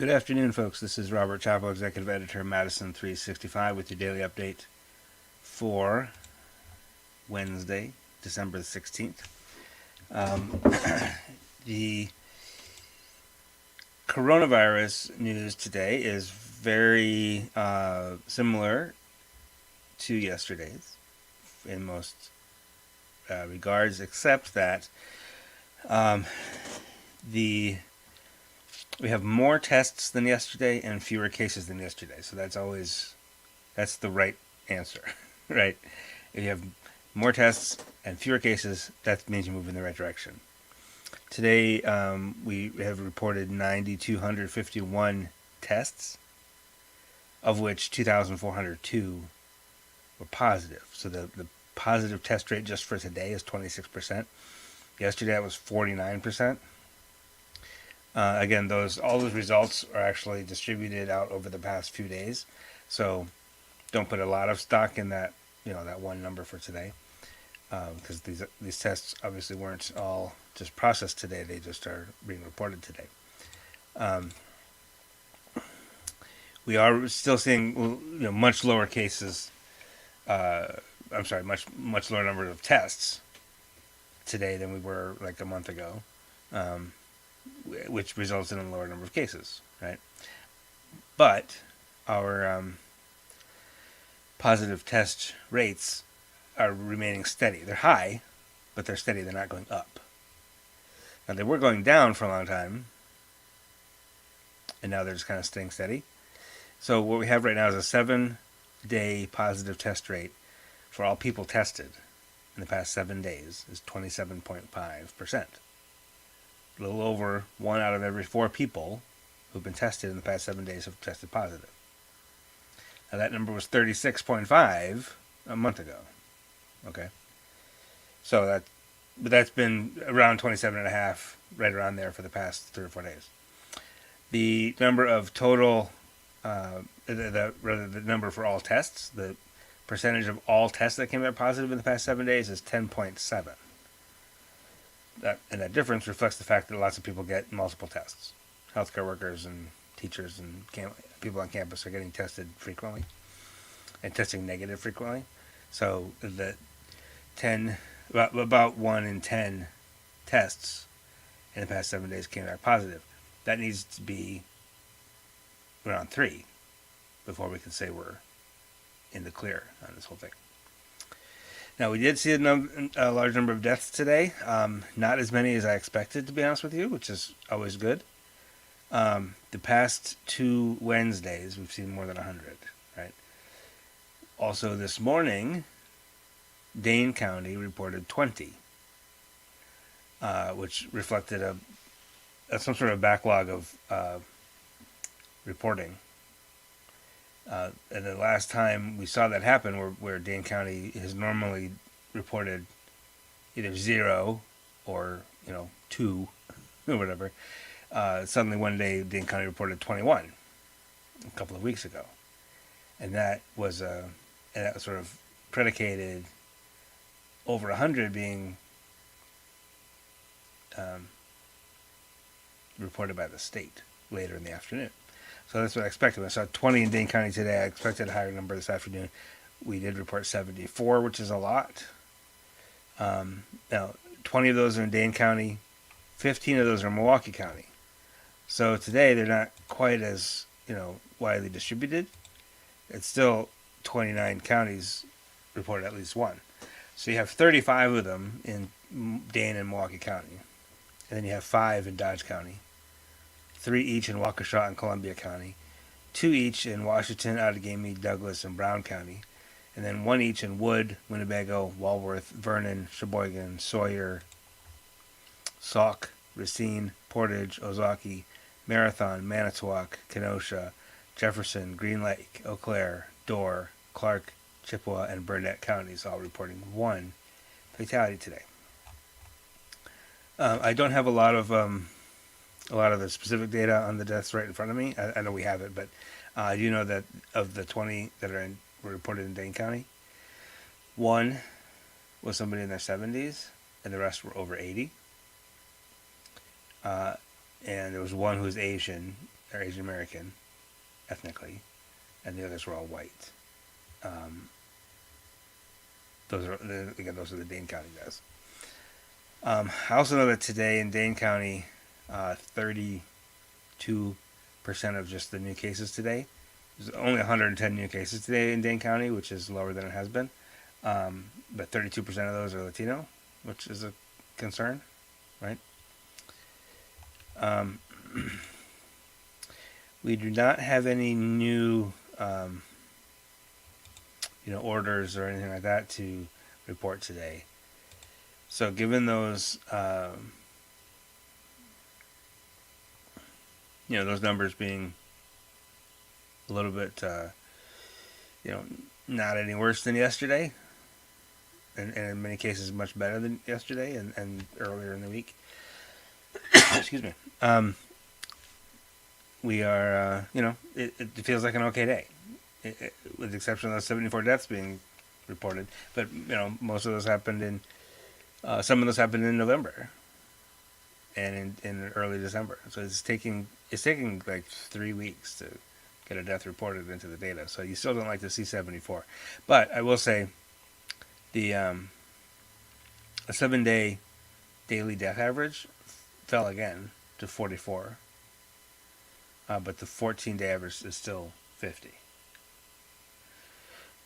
Good afternoon, folks. This is Robert Chappell, Executive Editor of Madison365 with your daily update for Wednesday, December the 16th. The coronavirus news today is very similar to yesterday's in most regards, except that we have more tests than yesterday and fewer cases than yesterday. So that's the right answer, right? If you have more tests and fewer cases, that means you move in the right direction. Today, we have reported 9,251 tests, of which 2,402 were positive. So the positive test rate just for today is 26%. Yesterday it was 49%. Again, all those results are actually distributed out over the past few days, so don't put a lot of stock in that that one number for today, because these tests obviously weren't all just processed today; they just are being reported today. We are still seeing much lower cases. Much lower number of tests today than we were like a month ago. Which results in a lower number of cases, right? But our positive test rates are remaining steady. They're high, but they're steady. They're not going up. Now, they were going down for a long time, and now they're just kind of staying steady. So what we have right now is a 7-day positive test rate for all people tested in the past 7 days is 27.5%. A little over 1 out of every 4 people who've been tested in the past 7 days have tested positive. Now that number was 36.5 a month ago. Okay, so that's been around 27.5, right around there for the past 3 or 4 days. The number of total, the number for all tests, the percentage of all tests that came out positive in the past 7 days is 10.7. And that difference reflects the fact that lots of people get multiple tests. Healthcare workers and teachers and people on campus are getting tested frequently and testing negative frequently. So about 1 in 10 tests in the past 7 days came back positive. That needs to be around 3 before we can say we're in the clear on this whole thing. Now, we did see a large number of deaths today. Not as many as I expected, to be honest with you, which is always good. The past 2 Wednesdays, we've seen more than 100, right? Also, this morning, Dane County reported 20, which reflected some sort of backlog of reporting. And the last time we saw that happen, where Dane County has normally reported either 0 or 2 or whatever, suddenly one day Dane County reported 21 a couple of weeks ago, and that was sort of predicated over 100 being reported by the state later in the afternoon. So that's what I expected. When I saw 20 in Dane County today, I expected a higher number this afternoon. We did report 74, which is a lot. Now, 20 of those are in Dane County. 15 of those are in Milwaukee County. So today they're not quite as widely distributed. It's still 29 counties reported at least one. So you have 35 of them in Dane and Milwaukee County, and then you have 5 in Dodge County. 3 each in Waukesha and Columbia County, 2 each in Washington, Outagamie, Douglas, and Brown County, and then 1 each in Wood, Winnebago, Walworth, Vernon, Sheboygan, Sawyer, Sauk, Racine, Portage, Ozaukee, Marathon, Manitowoc, Kenosha, Jefferson, Green Lake, Eau Claire, Dorr, Clark, Chippewa, and Burnett counties, all reporting 1 fatality today. I don't have a lot of the specific data on the deaths right in front of me. I know we have it, but I do know that of the 20 that were reported in Dane County, 1 was somebody in their 70s, and the rest were over 80. And there was 1 who was Asian, are Asian American ethnically, and the others were all white. Um, those are the Dane County guys. I also know that today in Dane County, 32% of just the new cases today. There's only 110 new cases today in Dane County, which is lower than it has been. But 32% of those are Latino, which is a concern, right? We do not have any new, orders or anything like that to report today. So, given those, those numbers being a little bit, not any worse than yesterday, and in many cases much better than yesterday and earlier in the week. Excuse me. We are, it feels like an okay day, with the exception of those 74 deaths being reported. But most of those happened some of those happened in November and in early December. So it's taking like 3 weeks to get a death reported into the data. So you still don't like to see 74. But I will say the a 7-day daily death average fell again to 44. But the 14-day average is still 50,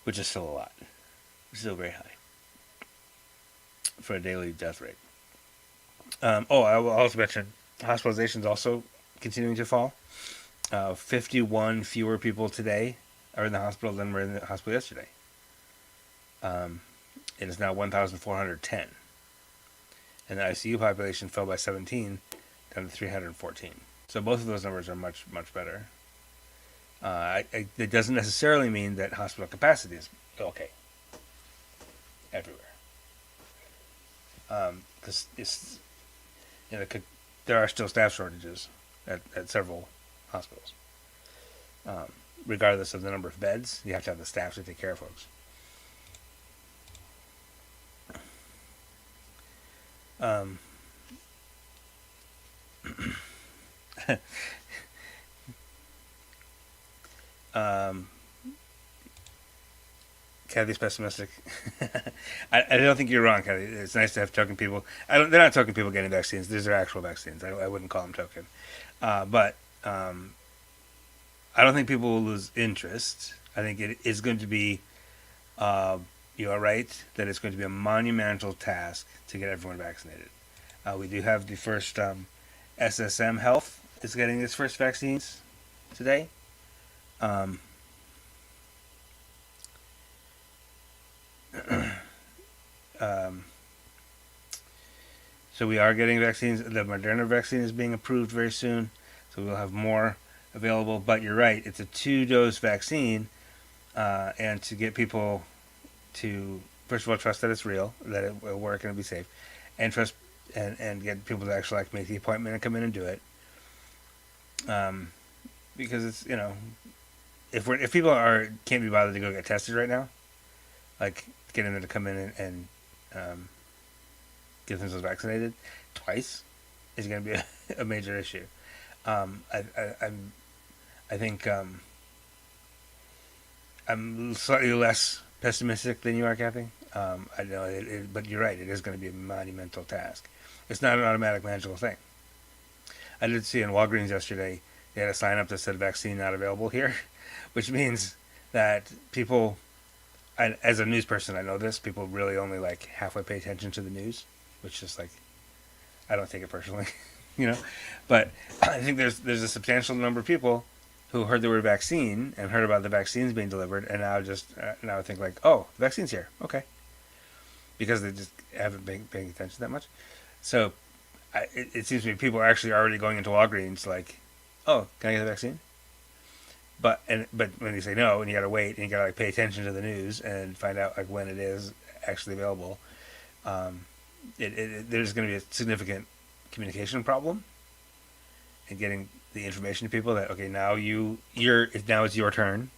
which is still a lot. It's still very high for a daily death rate. I will also mention hospitalizations also continuing to fall. 51 fewer people today are in the hospital than were in the hospital yesterday. It is now 1,410. And the ICU population fell by 17 down to 314. So both of those numbers are much, much better. It doesn't necessarily mean that hospital capacity is okay everywhere. Because there are still staff shortages at several hospitals. Regardless of the number of beds, you have to have the staff to take care of folks. Kathy's pessimistic. I don't think you're wrong, Kathy. It's nice to have token people. They're not token people getting vaccines. These are actual vaccines. I wouldn't call them token. But I don't think people will lose interest. I think it is going to be, you are right, that it's going to be a monumental task to get everyone vaccinated. We do have the first SSM Health is getting its first vaccines today. So we are getting vaccines. The Moderna vaccine is being approved very soon, so we'll have more available. But you're right; it's a 2-dose vaccine, and to get people to first of all trust that it's real, that it will work and it'll be safe, and trust and get people to actually make the appointment and come in and do it. Because it's if people can't be bothered to go get tested right now, like getting them to come in and get themselves vaccinated twice is going to be a major issue. I think I'm slightly less pessimistic than you are, Kathy. I know, but you're right. It is going to be a monumental task. It's not an automatic magical thing. I did see in Walgreens yesterday they had a sign up that said "vaccine not available here," which means that people. As a news person, I know this. People really only halfway pay attention to the news, which is I don't take it personally, But I think there's a substantial number of people who heard the word vaccine and heard about the vaccines being delivered, and now think oh, the vaccine's here, okay, because they just haven't been paying attention that much. So it seems to me people are actually already going into Walgreens oh, can I get the vaccine? But when you say no, and you gotta wait, and you gotta pay attention to the news and find out when it is actually available, there's going to be a significant communication problem in getting the information to people that okay, now it's your turn.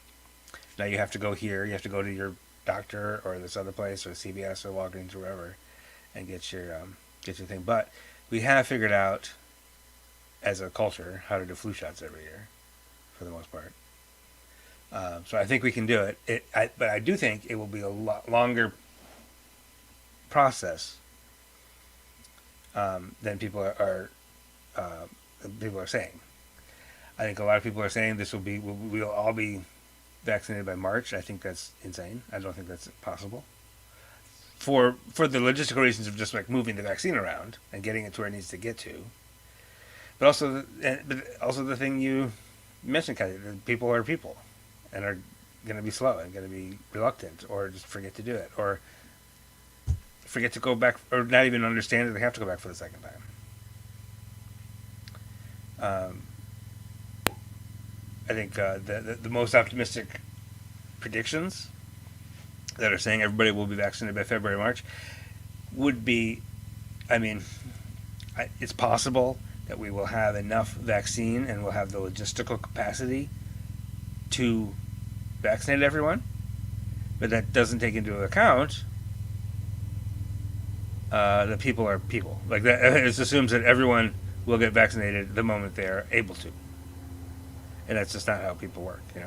Now you have to go here. You have to go to your doctor or this other place or CVS or Walgreens or wherever, and get your thing. But we have figured out as a culture how to do flu shots every year. for the most part. So I think we can do it. But I do think it will be a lot longer process than people are saying. I think a lot of people are saying we'll all be vaccinated by March. I think that's insane. I don't think that's possible. For the logistical reasons of just like moving the vaccine around and getting it to where it needs to get to, but also the thing you mentioned, Kathy, that people are people, and are going to be slow and going to be reluctant, or just forget to do it, or forget to go back, or not even understand that they have to go back for the second time. I think the most optimistic predictions that are saying everybody will be vaccinated by February, March would be, I mean, it's possible that we will have enough vaccine and we'll have the logistical capacity to vaccinate everyone, but that doesn't take into account that people are people. Like that, it assumes that everyone will get vaccinated the moment they are able to, and that's just not how people work, you know.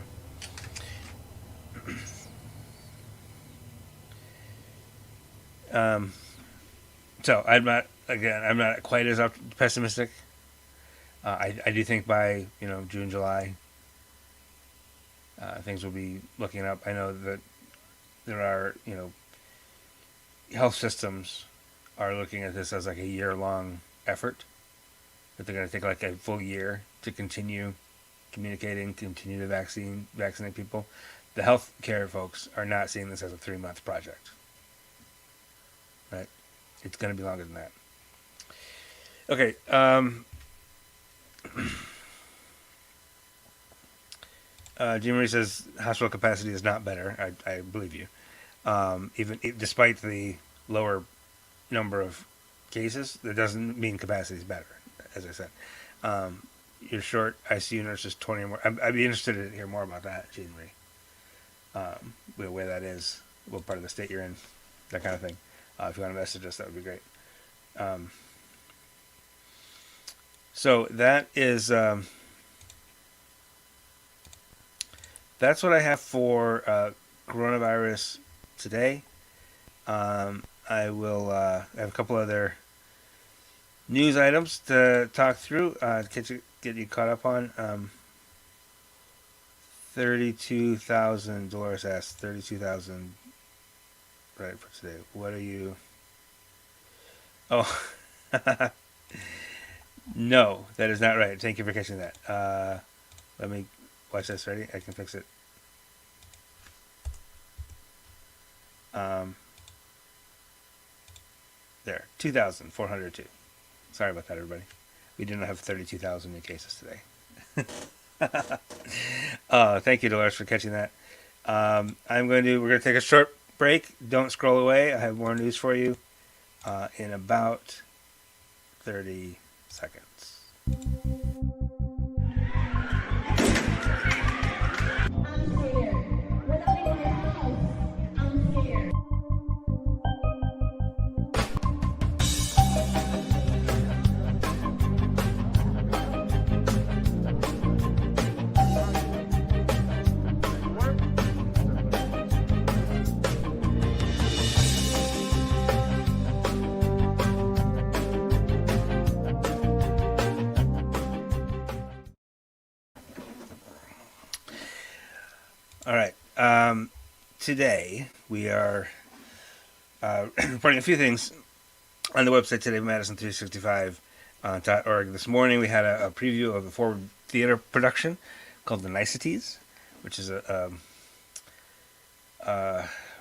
So I'm not quite as pessimistic. I do think by June, July, things will be looking up. I know that there are health systems are looking at this as like a year-long effort, that they're going to take like a full year to continue communicating, continue to vaccinate people. The healthcare folks are not seeing this as a 3-month project. Right? It's going to be longer than that. Okay. Jean Marie says hospital capacity is not better. I believe you. Despite the lower number of cases, that doesn't mean capacity is better, as I said. You're short ICU nurses 20 or more. I'd be interested to hear more about that, Jean Marie. Where that is, what part of the state you're in, that kind of thing. If you want to message us, that would be great. So that is that's what I have for coronavirus today. I will have a couple other news items to talk through, get you caught up on. 32,000, Dolores asked, 32,000, right, for today. What are you... Oh, no, that is not right. Thank you for catching that. Let me watch this. Ready? I can fix it. There, 2,402. Sorry about that, everybody. We did not have 32,000 new cases today. Thank you, Dolores, for catching that. We're going to take a short break. Don't scroll away. I have more news for you in about 30 seconds. All right. Today we are reporting a few things on the website today, Madison365.org. This morning we had a preview of a forward theater production called The Niceties, which is a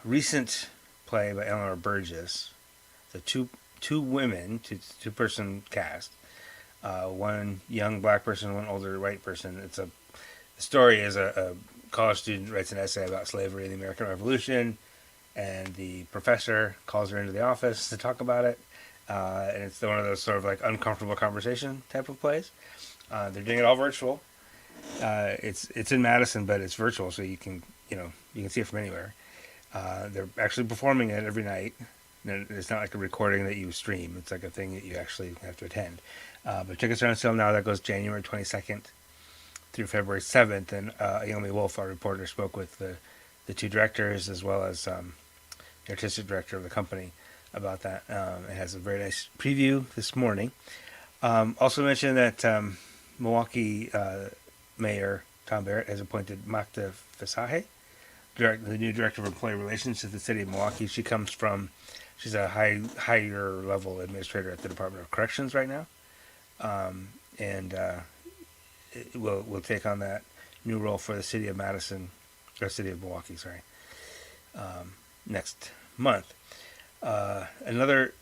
recent play by Eleanor Burgess. The two women, two-person cast, one young black person, one older white person. The story is a college student writes an essay about slavery in the American Revolution, and the professor calls her into the office to talk about it. And it's one of those sort of like uncomfortable conversation type of plays. They're doing it all virtual. It's in Madison, but it's virtual, so you can see it from anywhere. They're actually performing it every night. It's not like a recording that you stream. It's like a thing that you actually have to attend. But tickets are on sale now. That goes January 22nd through February 7th. And Naomi Wolf, our reporter, spoke with the two directors as well as the artistic director of the company about that. It has a very nice preview this morning. Also mentioned that Milwaukee Mayor Tom Barrett has appointed Makta Fasahe, the new director of employee relations to the city of Milwaukee. She's a higher level administrator at the Department of Corrections right now, and will take on that new role for the city of Milwaukee, next month. Another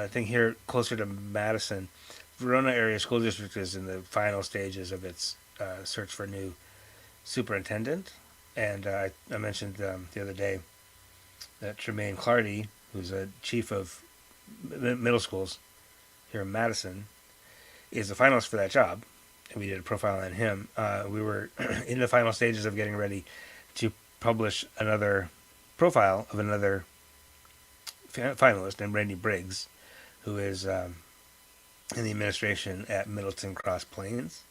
thing here closer to Madison, Verona Area School District is in the final stages of its search for a new superintendent. And I mentioned the other day that Tremaine Clardy, who's a chief of middle schools here in Madison, is a finalist for that job. And we did a profile on him. We were in the final stages of getting ready to publish another profile of another finalist named Randy Briggs, who is in the administration at Middleton Cross Plains.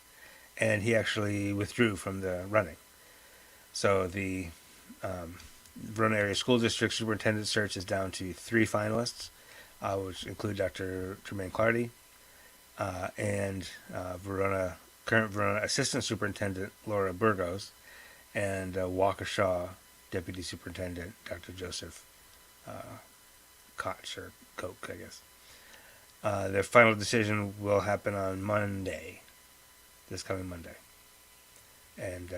And he actually withdrew from the running. So the Verona Area School District Superintendent search is down to 3 finalists, which include Dr. Tremaine Clardy and current Verona Assistant Superintendent Laura Burgos, and Waukesha Deputy Superintendent Dr. Joseph Koch, or Koch, I guess. Their final decision will happen on Monday, this coming Monday. And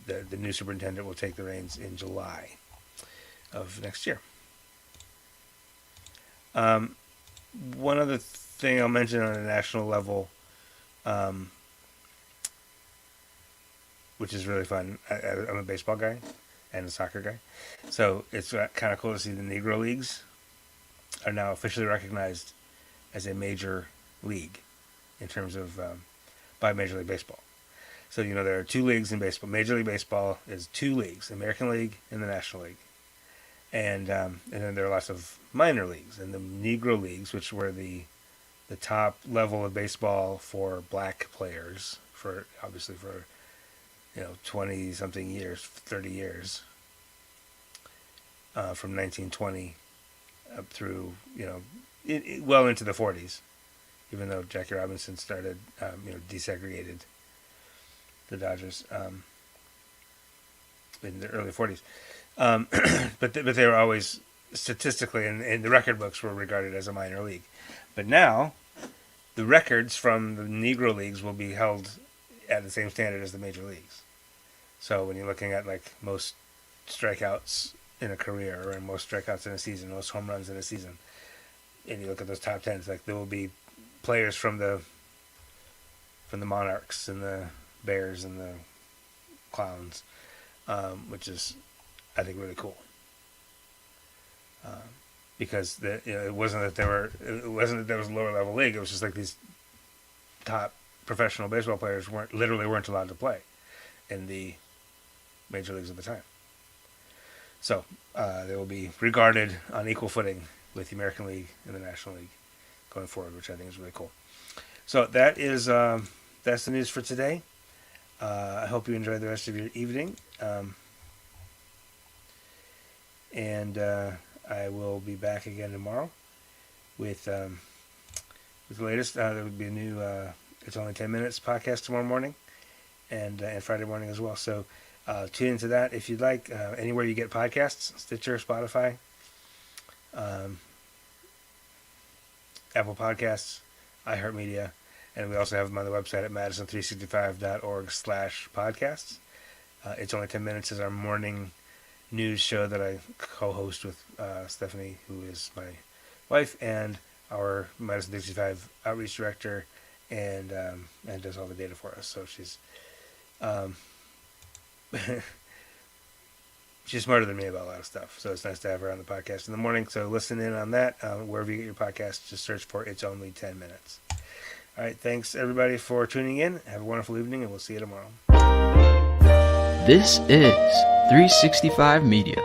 the new superintendent will take the reins in July of next year. One other thing I'll mention on a national level, which is really fun. I'm a baseball guy and a soccer guy, so it's kind of cool to see the Negro Leagues are now officially recognized as a major league in terms of by Major League Baseball. So, there are 2 leagues in baseball. Major League Baseball is 2 leagues, the American League and the National League. And then there are lots of minor leagues. And the Negro Leagues, which were the top level of baseball for black players, for 20-something years, 30 years, from 1920 up through, well into the 40s, even though Jackie Robinson started, desegregated the Dodgers in the early 40s. But they were always statistically, and the record books were regarded as a minor league. But now, the records from the Negro Leagues will be held at the same standard as the major leagues. So when you're looking at most strikeouts in a career, or most strikeouts in a season, most home runs in a season, and you look at those top 10s, there will be players from the Monarchs and the Bears and the Clowns, which is, I think, really cool. Because it wasn't that there was a lower level league. It was just these top professional baseball players weren't allowed to play in the major leagues at the time. So they will be regarded on equal footing with the American League and the National League going forward, which I think is really cool. So that is that's the news for today. I hope you enjoy the rest of your evening. And I will be back again tomorrow with the latest. There will be a new It's Only 10 Minutes podcast tomorrow morning and Friday morning as well. So tune into that if you'd like. Anywhere you get podcasts, Stitcher, Spotify, Apple Podcasts, iHeartMedia, and we also have them on the website at Madison365.org/podcasts. It's Only 10 Minutes is our morning news show that I co-host with Stephanie, who is my wife, and our Madison365 outreach director, and does all the data for us. So she's she's smarter than me about a lot of stuff. So it's nice to have her on the podcast in the morning. So listen in on that. Wherever you get your podcast, just search for It's Only 10 Minutes. All right. Thanks, everybody, for tuning in. Have a wonderful evening, and we'll see you tomorrow. This is 365 Media.